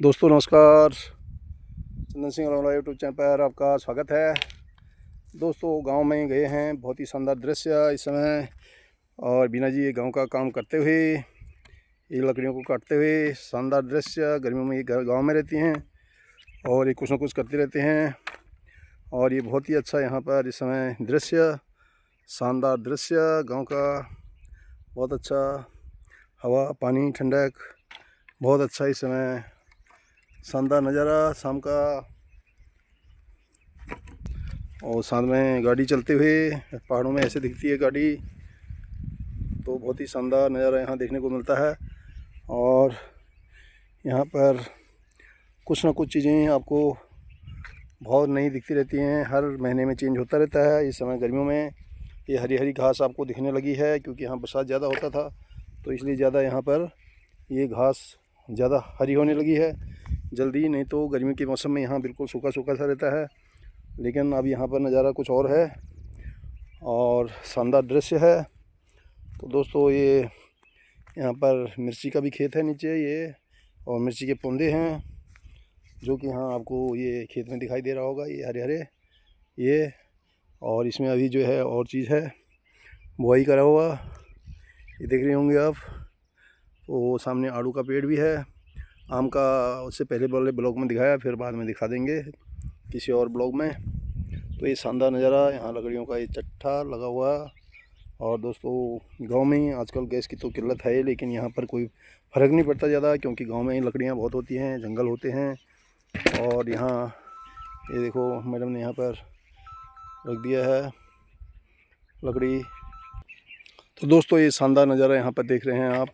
दोस्तों नमस्कार। Chandan Singh Arora YouTube channel पर आपका स्वागत है। दोस्तों गांव में गए हैं, बहुत ही शानदार दृश्य इस समय। और बीना जी ये गांव का काम करते हुए, ये लकड़ियों को काटते हुए, शानदार दृश्य। गर्मियों में ये गांव में रहती हैं और ये कुछ ना कुछ करते रहते हैं। और ये बहुत ही अच्छा यहाँ पर इस समय दृश्य, शानदार दृश्य गाँव का। बहुत अच्छा हवा, पानी, ठंडक, बहुत अच्छा इस समय शानदार नज़ारा शाम का। और साथ में गाड़ी चलते हुए पहाड़ों में ऐसे दिखती है गाड़ी, तो बहुत ही शानदार नज़ारा यहाँ देखने को मिलता है। और यहाँ पर कुछ ना कुछ चीज़ें आपको बहुत नई दिखती रहती हैं, हर महीने में चेंज होता रहता है। इस समय गर्मियों में ये हरी हरी घास आपको दिखने लगी है, क्योंकि यहाँ बरसात ज़्यादा होता था तो इसलिए ज़्यादा यहाँ पर ये घास ज़्यादा हरी होने लगी है जल्दी। नहीं तो गर्मी के मौसम में यहाँ बिल्कुल सूखा सूखा सा रहता है, लेकिन अब यहाँ पर नज़ारा कुछ और है और शानदार दृश्य है। तो दोस्तों ये यहाँ पर मिर्ची का भी खेत है नीचे ये, और मिर्ची के पौधे हैं जो कि यहाँ आपको ये खेत में दिखाई दे रहा होगा, ये हरे हरे ये। और इसमें अभी जो है और चीज़ है, बुआई करा हुआ, ये देख रहे होंगे आप। तो सामने आड़ू का पेड़ भी है, आम का। उससे पहले वाले ब्लॉग में दिखाया, फिर बाद में दिखा देंगे किसी और ब्लॉग में। तो ये शानदार नज़ारा, यहाँ लकड़ियों का ये चट्टा लगा हुआ। और दोस्तों गांव में आजकल गैस की तो किल्लत है, लेकिन यहाँ पर कोई फ़र्क नहीं पड़ता ज़्यादा, क्योंकि गांव में लकड़ियाँ बहुत होती हैं, जंगल होते हैं। और यहाँ ये देखो मैडम ने यहाँ पर रख दिया है लकड़ी। तो दोस्तों ये शानदार नज़ारा यहाँ पर देख रहे हैं आप,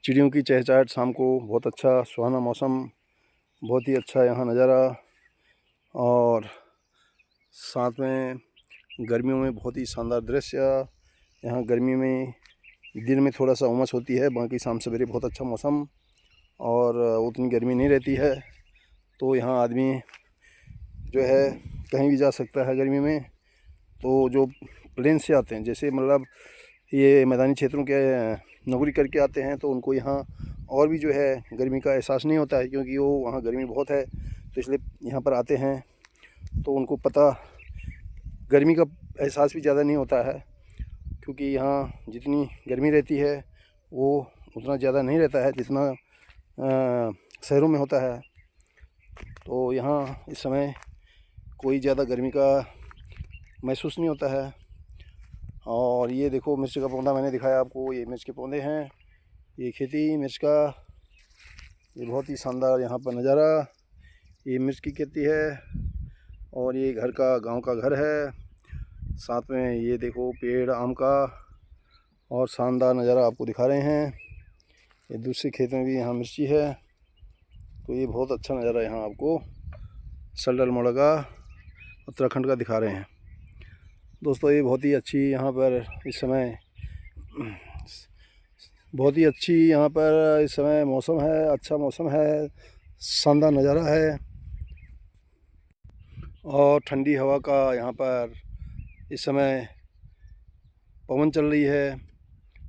चिड़ियों की चहचहाट शाम को, बहुत अच्छा सुहाना मौसम, बहुत ही अच्छा यहाँ नज़ारा। और साथ में गर्मियों में बहुत ही शानदार दृश्य। यहाँ गर्मी में दिन में थोड़ा सा उमस होती है, बाकी शाम सवेरे बहुत अच्छा मौसम और उतनी गर्मी नहीं रहती है। तो यहाँ आदमी जो है कहीं भी जा सकता है गर्मी में। तो जो प्लेन से आते हैं, जैसे मतलब ये मैदानी क्षेत्रों के नौकरी करके आते हैं, तो उनको यहाँ और भी जो है गर्मी का एहसास नहीं होता है, क्योंकि वो वहाँ गर्मी बहुत है, तो इसलिए यहाँ पर आते हैं। तो उनको पता गर्मी का एहसास भी ज़्यादा नहीं होता है, क्योंकि यहाँ जितनी गर्मी रहती है वो उतना ज़्यादा नहीं रहता है जितना शहरों में होता है। तो यहाँ इस समय कोई ज़्यादा गर्मी का महसूस नहीं होता है। और ये देखो मिर्च का पौधा मैंने दिखाया आपको, ये मिर्च के पौधे हैं, ये खेती मिर्च का, ये बहुत ही शानदार यहाँ पर नज़ारा। ये मिर्च की खेती है और ये घर का, गांव का घर है। साथ में ये देखो पेड़ आम का, और शानदार नज़ारा आपको दिखा रहे हैं। ये दूसरे खेत में भी यहाँ मिर्ची है। तो ये बहुत अच्छा नज़ारा यहाँ आपको सल्डल मोड़ का, उत्तराखंड का दिखा रहे हैं। दोस्तों ये बहुत ही अच्छी यहाँ पर इस समय, बहुत ही अच्छी यहाँ पर इस समय मौसम है, अच्छा मौसम है, शानदार नज़ारा है। और ठंडी हवा का यहाँ पर इस समय पवन चल रही है,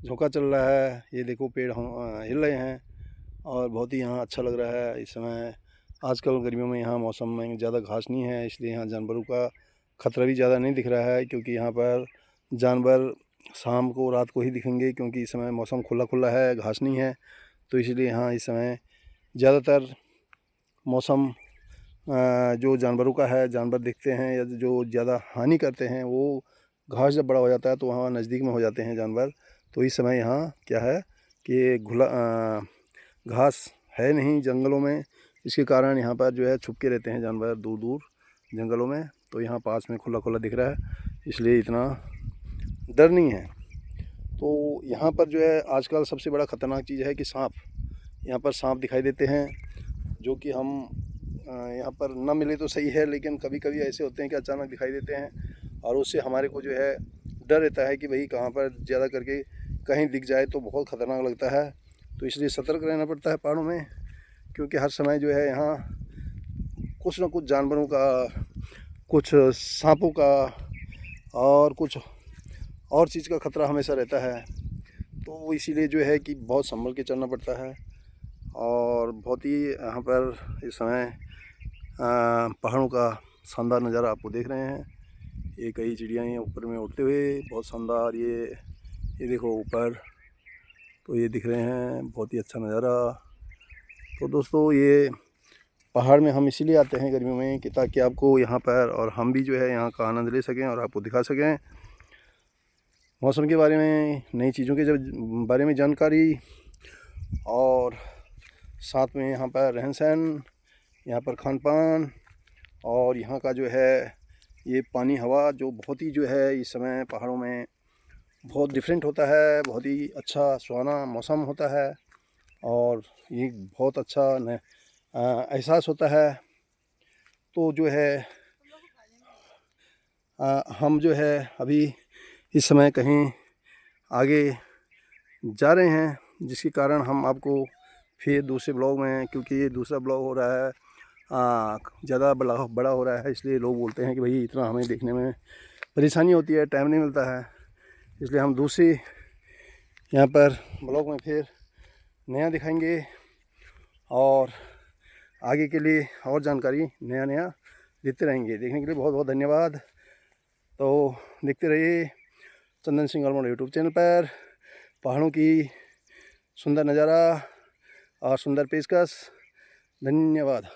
झोंका चल रहा है। ये देखो पेड़ हिल रहे हैं और बहुत ही यहाँ अच्छा लग रहा है इस समय। आजकल गर्मियों में यहाँ मौसम में ज़्यादा घास नहीं है, इसलिए यहाँ जानवरों का ख़तरा भी ज़्यादा नहीं दिख रहा है, क्योंकि यहाँ पर जानवर शाम को रात को ही दिखेंगे, क्योंकि इस समय मौसम खुला खुला है, घास नहीं है। तो इसलिए यहाँ इस समय ज़्यादातर मौसम जो जानवरों का है, जानवर दिखते हैं, या जो ज़्यादा हानि करते हैं वो घास जब बड़ा हो जाता है तो वहाँ नज़दीक में हो जाते हैं जानवर। तो इस समय यहाँ क्या है कि घास है नहीं जंगलों में, इसके कारण यहाँ पर जो है छुप के रहते हैं जानवर दूर दूर जंगलों में। तो यहाँ पास में खुला खुला दिख रहा है, इसलिए इतना डर नहीं है। तो यहाँ पर जो है आजकल सबसे बड़ा ख़तरनाक चीज़ है कि सांप, यहाँ पर सांप दिखाई देते हैं, जो कि हम यहाँ पर ना मिले तो सही है, लेकिन कभी कभी ऐसे होते हैं कि अचानक दिखाई देते हैं, और उससे हमारे को जो है डर रहता है कि भाई कहाँ पर ज़्यादा करके कहीं दिख जाए तो बहुत ख़तरनाक लगता है। तो इसलिए सतर्क रहना पड़ता है पहाड़ों में, क्योंकि हर समय जो है यहाँ कुछ ना कुछ जानवरों का, कुछ सांपों का और कुछ और चीज़ का ख़तरा हमेशा रहता है। तो इसीलिए जो है कि बहुत संभल के चलना पड़ता है। और बहुत ही यहाँ पर इस समय पहाड़ों का शानदार नज़ारा आपको देख रहे हैं। ये कई चिड़ियाँ हैं ऊपर में उड़ते हुए, बहुत शानदार। ये देखो ऊपर, तो ये दिख रहे हैं, बहुत ही अच्छा नज़ारा। तो दोस्तों, ये पहाड़ में हम इसीलिए आते हैं गर्मियों में कि ताकि आपको यहाँ पर और हम भी जो है यहाँ का आनंद ले सकें और आपको दिखा सकें मौसम के बारे में, नई चीज़ों के बारे में जानकारी, और साथ में यहाँ पर रहन सहन, यहाँ पर खान पान, और यहाँ का जो है ये पानी हवा जो बहुत ही जो है इस समय पहाड़ों में बहुत डिफरेंट होता है। बहुत ही अच्छा सुहाना मौसम होता है और ये बहुत अच्छा एहसास होता है। तो जो है हम जो है अभी इस समय कहीं आगे जा रहे हैं, जिसके कारण हम आपको फिर दूसरे ब्लॉग में, क्योंकि ये दूसरा ब्लॉग हो रहा है, ज़्यादा बड़ा हो रहा है, इसलिए लोग बोलते हैं कि भाई इतना हमें देखने में परेशानी होती है, टाइम नहीं मिलता है, इसलिए हम दूसरी यहाँ पर ब्लॉग में फिर नया दिखाएंगे और आगे के लिए और जानकारी नया देते रहेंगे। देखने के लिए बहुत बहुत धन्यवाद। तो देखते रहिए Chandan Singh allrounder YouTube channel पर पहाड़ों की सुंदर नज़ारा और सुंदर पेशकश। धन्यवाद।